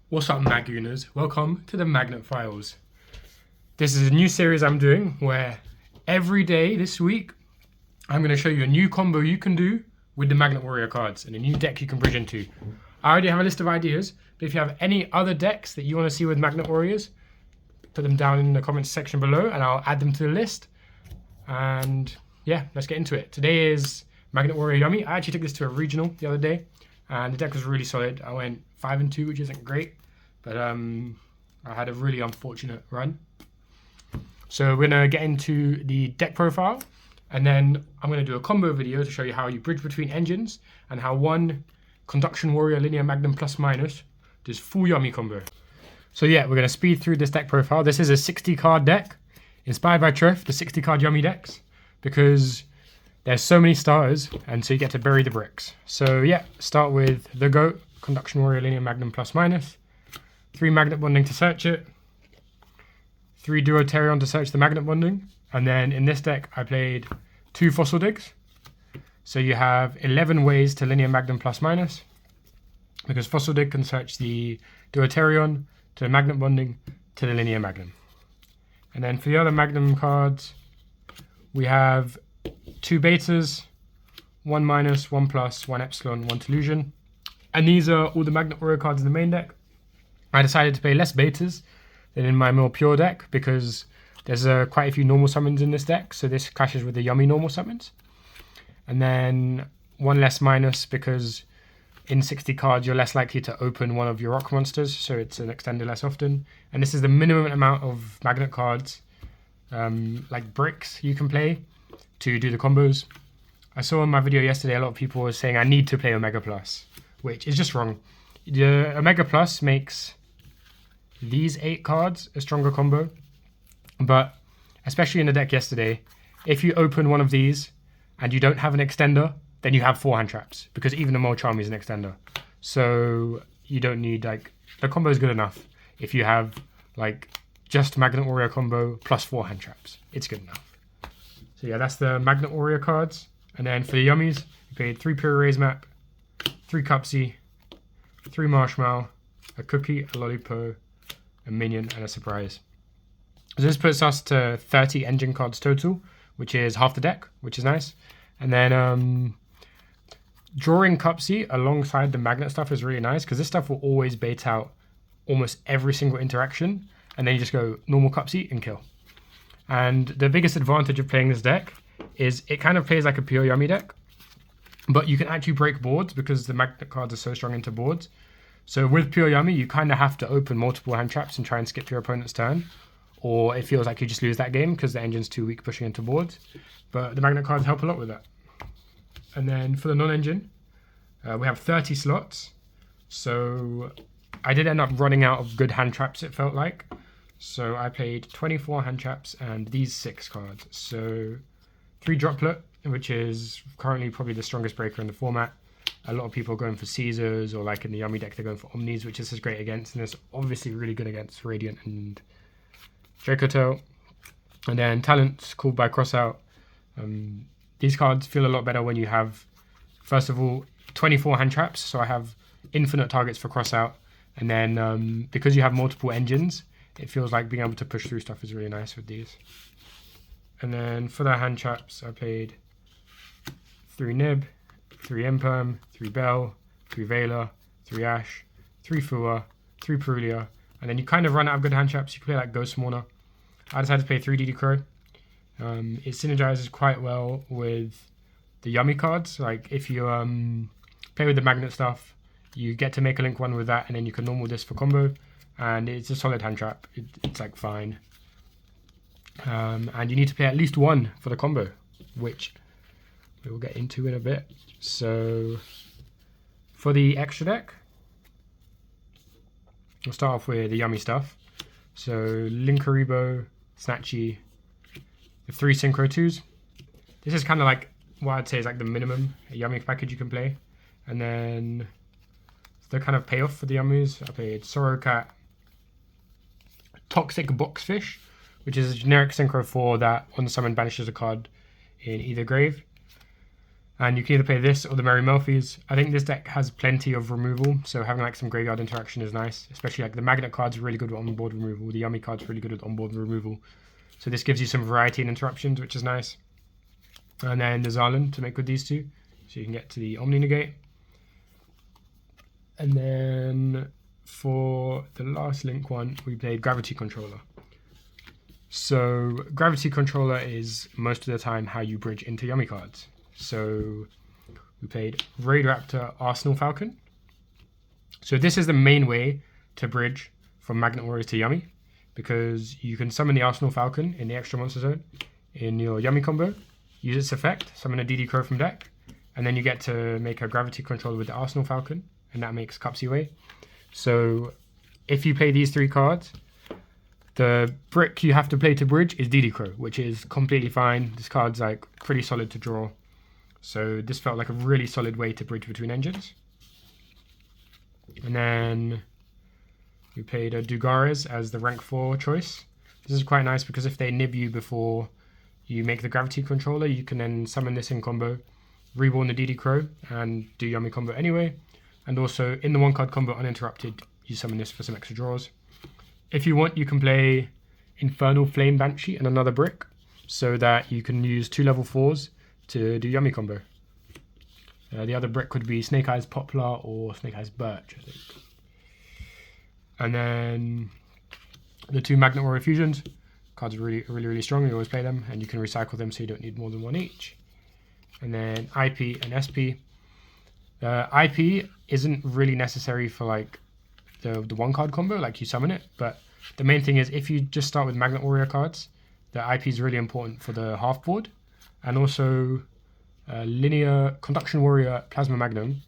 What's up, Magooners? Welcome to the Magnet Files. This is a new series I'm doing where every day this week I'm going to show you a new combo you can do with the Magnet Warrior cards and a new deck you can bridge into. I already have a list of ideas, but if you have any other decks that you want to see with Magnet Warriors, put them down in the comments section below and I'll add them to the list. And yeah, let's get into it. Today is Magnet Warrior Yummy. I actually took this to a regional the other day and the deck was really solid. I went 5-2, which isn't great, but I had a really unfortunate run. So we're gonna get into the deck profile, and then I'm gonna do a combo video to show you how you bridge between engines and how one Conduction Warrior Linear Magnum plus minus does full Yummy combo. So yeah, we're gonna speed through this deck profile. This is a 60 card deck, inspired by Triff, the 60 card Yummy decks, because there's so many starters, and so you get to bury the bricks. So yeah, start with the GOAT, Conduction Warrior Linear Magnum plus minus. 3 Magnet Bonding to search it. 3 Deuterion to search the Magnet Bonding. And then in this deck, I played 2 Fossil Digs. So you have 11 ways to Linear Magnum plus minus, because Fossil Dig can search the Deuterion to the Magnet Bonding to the Linear Magnum. And then for the other Magnum cards, we have 2 betas, 1 minus, 1 plus, 1 epsilon, 1 Delusion. And these are all the Magnet Warrior cards in the main deck. I decided to play less betas than in my more pure deck because there's quite a few normal summons in this deck, so this clashes with the Yummy normal summons. And then 1 less minus because in 60 cards you're less likely to open one of your rock monsters, so it's an extender less often. And this is the minimum amount of magnet cards, like bricks, you can play to do the combos. I saw in my video yesterday a lot of people were saying I need to play Omega Plus, which is just wrong. The Omega Plus makes these 8 cards a stronger combo, but especially in the deck yesterday, if you open one of these and you don't have an extender, then you have 4 hand traps, because even the Molcharmy is an extender. So you don't need, like, the combo is good enough if you have like just Magnet Warrior combo plus 4 hand traps. It's good enough. So yeah, that's the Magnet Warrior cards. And then for the Yummies, you played 3 Pure Raise Map, 3 Cupsy, 3 Marshmallow, a Cookie, a Lollipo, a Minion, and a Surprise. So this puts us to 30 engine cards total, which is half the deck, which is nice. And then drawing Cupsy alongside the magnet stuff is really nice, because this stuff will always bait out almost every single interaction, and then you just go normal Cupsy and kill. And the biggest advantage of playing this deck is it kind of plays like a pure Yummy deck, but you can actually break boards because the magnet cards are so strong into boards. So with pure Yummy, you kind of have to open multiple hand traps and try and skip your opponent's turn, or it feels like you just lose that game because the engine's too weak pushing into boards. But the magnet cards help a lot with that. And then for the non-engine, we have 30 slots. So I did end up running out of good hand traps, it felt like. So I played 24 hand traps and these 6 cards. So 3 Droplet, which is currently probably the strongest breaker in the format. A lot of people are going for Caesars, or like in the Yummy deck, they're going for Omnis, which this is great against. And it's obviously really good against Radiant and Dracotail. And then Talents, called by Crossout. These cards feel a lot better when you have, first of all, 24 hand traps. So I have infinite targets for Crossout. And then because you have multiple engines, it feels like being able to push through stuff is really nice with these. And then for the hand traps, I played 3 Nib, 3 Imperm, 3 Bell, 3 Veiler, 3 Ash, 3 Fua, 3 Perulia. And then you kind of run out of good hand traps. You can play like Ghost Mourner. I decided to play 3 DD Crow. It synergizes quite well with the Yummy cards. Like if you play with the magnet stuff, you get to make a link 1 with that, and then you can normal this for combo. And it's a solid hand trap. It's like fine. And you need to play at least 1 for the combo, which we will get into in a bit. So for the extra deck, we'll start off with the Yummy stuff. So Linkaribo, Snatchy, the 3 Synchro 2s. This is kind of like what I'd say is like the minimum Yummy package you can play. And then the kind of payoff for the Yummies, I played Sorrow Cat, Toxic Boxfish, which is a generic Synchro 4 that on the summon banishes a card in either grave. And you can either play this or the Merry Melfies. I think this deck has plenty of removal, so having like some graveyard interaction is nice. Especially like the Magnet card's really good with on-board removal. The Yummy card's really good with on-board removal. So this gives you some variety in interruptions, which is nice. And then the Zarlan to make with these two. So you can get to the Omni Negate. And then for the last link one, we played Gravity Controller. So Gravity Controller is most of the time how you bridge into Yummy cards. So we played Raid Raptor, Arsenal Falcon. So this is the main way to bridge from Magnet Warriors to Yummy, because you can summon the Arsenal Falcon in the extra monster zone in your Yummy combo, use its effect, summon a DD Crow from deck, and then you get to make a Gravity Controller with the Arsenal Falcon, and that makes Cupsy Way. So if you play these three cards, the brick you have to play to bridge is DD Crow, which is completely fine. This card's like pretty solid to draw. So this felt like a really solid way to bridge between engines. And then we played a Dugares as the rank 4 choice. This is quite nice because if they nib you before you make the Gravity Controller, you can then summon this in combo, reborn the DD Crow, and do Yummy combo anyway. And also in the 1-card combo uninterrupted, you summon this for some extra draws. If you want, you can play Infernal Flame Banshee and another brick, so that you can use 2 level 4s to do Yummy combo. The other brick could be Snake Eyes Poplar or Snake Eyes Birch, I think. And then the 2 Magnet Warrior Fusions. Cards are really strong, you always play them, and you can recycle them so you don't need more than 1 each. And then IP and SP. IP isn't really necessary for like the 1-card combo, like you summon it, but the main thing is if you just start with Magnet Warrior cards, the IP is really important for the half board. And also Linear Conduction Warrior Plasma Magnum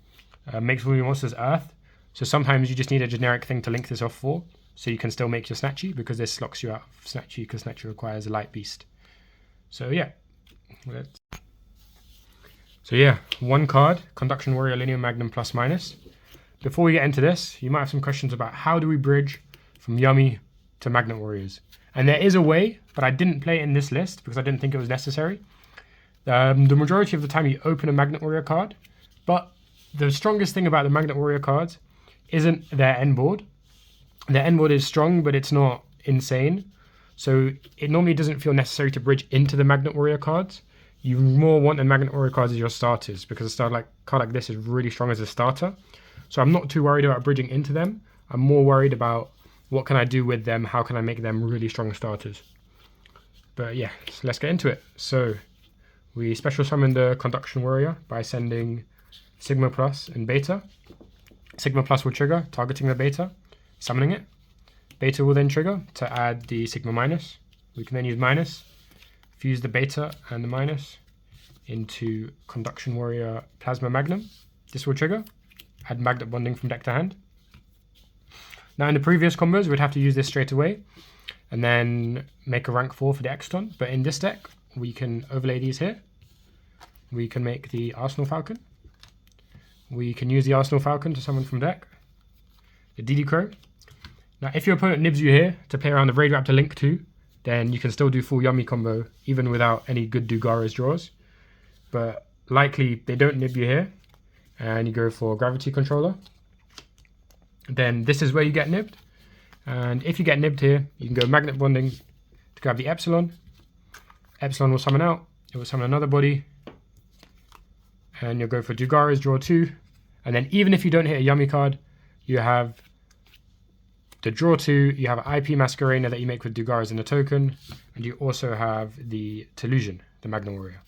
makes all your monsters Earth, so sometimes you just need a generic thing to link this off for, so you can still make your Snatchy, because this locks you out of Snatchy, because Snatchy requires a light beast. So yeah. So yeah, 1 card, Conduction Warrior Linear Magnum plus minus. Before we get into this, you might have some questions about how do we bridge from Yummy to Magnet Warriors. And there is a way, but I didn't play it in this list because I didn't think it was necessary. The majority of the time you open a Magnet Warrior card, but the strongest thing about the Magnet Warrior cards isn't their end board. Their end board is strong, but it's not insane. So it normally doesn't feel necessary to bridge into the Magnet Warrior cards. You more want the Magnet Warrior cards as your starters, because a card like this is really strong as a starter. So I'm not too worried about bridging into them. I'm more worried about what can I do with them, how can I make them really strong starters. But yeah, so let's get into it. So we special summon the Conduction Warrior by sending Sigma Plus and Beta. Sigma Plus will trigger, targeting the Beta, summoning it. Beta will then trigger to add the Sigma Minus. We can then use minus, fuse the Beta and the minus into Conduction Warrior Plasma Magnum. This will trigger, add Magnet Bonding from deck to hand. Now in the previous combos, we'd have to use this straight away and then make a rank 4 for the Exton. But in this deck, we can overlay these here. We can make the Arsenal Falcon. We can use the Arsenal Falcon to summon from deck. The DD Crow. Now if your opponent nibs you here to play around the Raid Raptor Link 2, then you can still do full Yummy combo even without any good Dugares draws. But likely they don't nib you here, and you go for Gravity Controller. Then this is where you get nibbed. And if you get nibbed here, you can go Magnet Bonding to grab the Epsilon. Epsilon will summon out. It will summon another body. And you'll go for Dugares, draw 2. And then even if you don't hit a Yummy card, you have the draw 2. You have an IP Masquerader that you make with Dugares and a token. And you also have the Telusion, the Magna Warrior.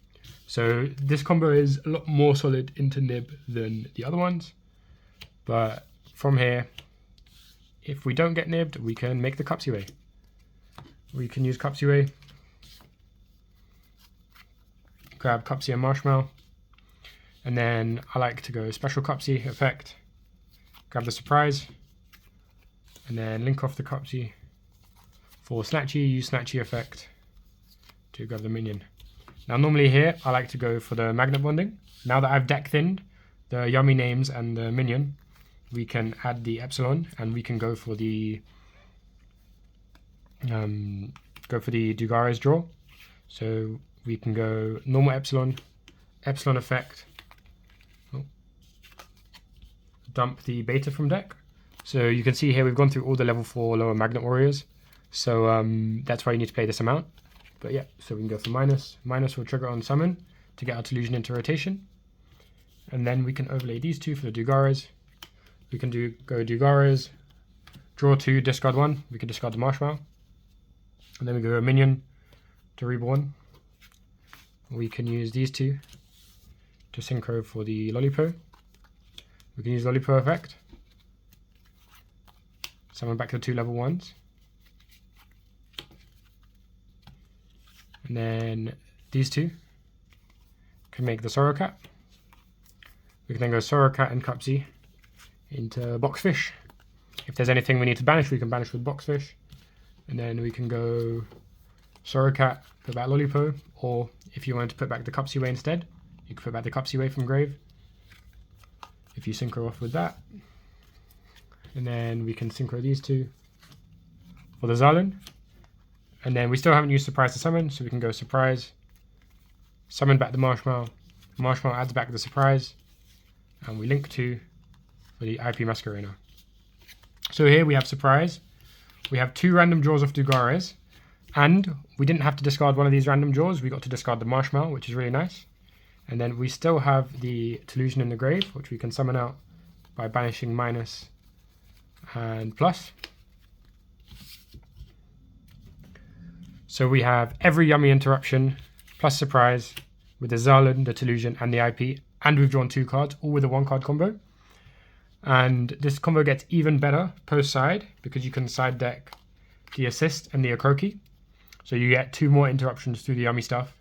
So this combo is a lot more solid into nib than the other ones. But from here, if we don't get nibbed, we can make the Cupsy Way. We can use Cupsy Way. Grab Cupsy and Marshmallow. And then I like to go Special Cupsy effect. Grab the Surprise. And then link off the Cupsy. For Snatchy, use Snatchy effect to grab the minion. Now normally here, I like to go for the Magnet Bonding. Now that I've deck thinned the Yummy names and the minion, we can add the Epsilon and we can go for the Dugares draw. So we can go normal Epsilon, Epsilon effect, dump the beta from deck. So you can see here we've gone through all the level 4 lower Magnet Warriors. So that's why you need to play this amount. But yeah, so we can go for minus. Minus will trigger on summon to get our Delusion into rotation. And then we can overlay these two for the Dugaras. We can go Dugaras, draw 2, discard 1. We can discard the Marshmallow. And then we go a minion to Reborn. We can use these two to synchro for the Lollipo. We can use Lollipo effect. Summon back the 2 level 1s. And then these two can make the Sorrow Cat. We can then go Sorrow Cat and Cupsy into Boxfish. If there's anything we need to banish, we can banish with Boxfish. And then we can go Sorrow Cat, put back Lollipo, or if you wanted to put back the Cupsy Way instead, you can put back the Cupsy Way from grave. If you synchro off with that. And then we can synchro these two for the Zalin. And then we still haven't used Surprise to summon, so we can go Surprise, summon back the Marshmallow. Marshmallow adds back the Surprise, and we link to for the IP Masquerena. So here we have Surprise. We have 2 random draws off Dugares, and we didn't have to discard one of these random draws. We got to discard the Marshmallow, which is really nice. And then we still have the Delusion in the grave, which we can summon out by banishing minus and plus. So we have every Yummy Interruption plus Surprise with the Zalin, the Delusion, and the IP, and we've drawn 2 cards, all with a 1-card combo. And this combo gets even better post-side because you can side deck the Assist and the Akroki. So you get 2 more interruptions through the Yummy stuff.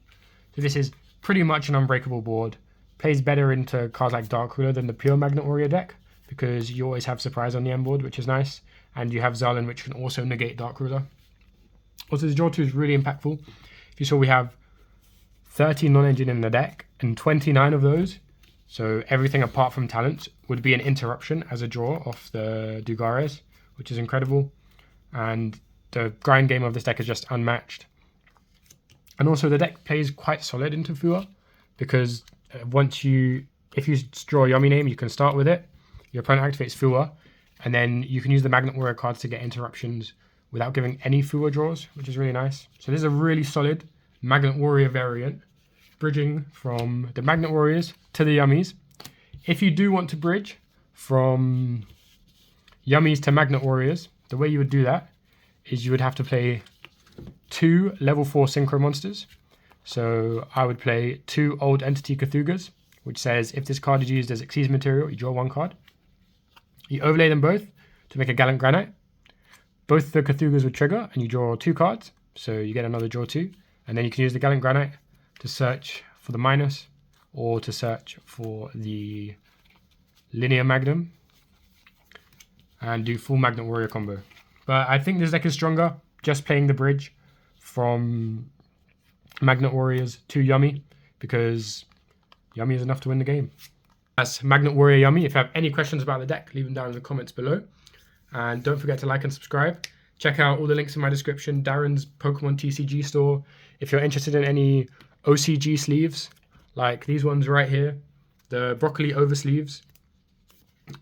So this is pretty much an unbreakable board. Plays better into cards like Dark Ruler than the pure Magnet Warrior deck because you always have Surprise on the end board, which is nice. And you have Zalin, which can also negate Dark Ruler. Also, the draw 2 is really impactful. If you saw, we have 30 non-engine in the deck, and 29 of those, so everything apart from talents, would be an interruption as a draw off the Dugares, which is incredible. And the grind game of this deck is just unmatched. And also, the deck plays quite solid into Fua, because if you draw a Yummy name, you can start with it. Your opponent activates Fua, and then you can use the Magnet Warrior cards to get interruptions without giving any Fua draws, which is really nice. So this is a really solid Magnet Warrior variant, bridging from the Magnet Warriors to the Yummies. If you do want to bridge from Yummies to Magnet Warriors, the way you would do that is you would have to play 2 level 4 Synchro monsters. So I would play 2 Old Entity Cthulhu's, which says if this card is used as Xyz material, you draw 1 card. You overlay them both to make a Gallant Granite. Both the Cthulhu's would trigger and you draw 2 cards, so you get another draw 2. And then you can use the Gallant Granite to search for the minus or to search for the Linear Magnum and do full Magnet Warrior combo. But I think this deck is stronger just playing the bridge from Magnet Warriors to Yummy, because Yummy is enough to win the game. That's Magnet Warrior Yummy. If you have any questions about the deck, leave them down in the comments below. And don't forget to like and subscribe. Check out all the links in my description. Darren's Pokemon TCG store. If you're interested in any OCG sleeves, like these ones right here, the Broccoli over sleeves,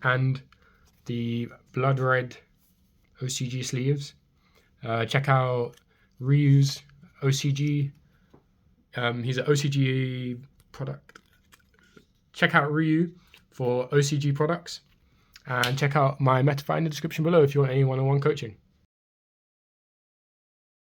and the Blood Red OCG sleeves. Check out Ryu's OCG. He's an OCG product. Check out Ryu for OCG products. And check out my Metafy in the description below if you want any one-on-one coaching.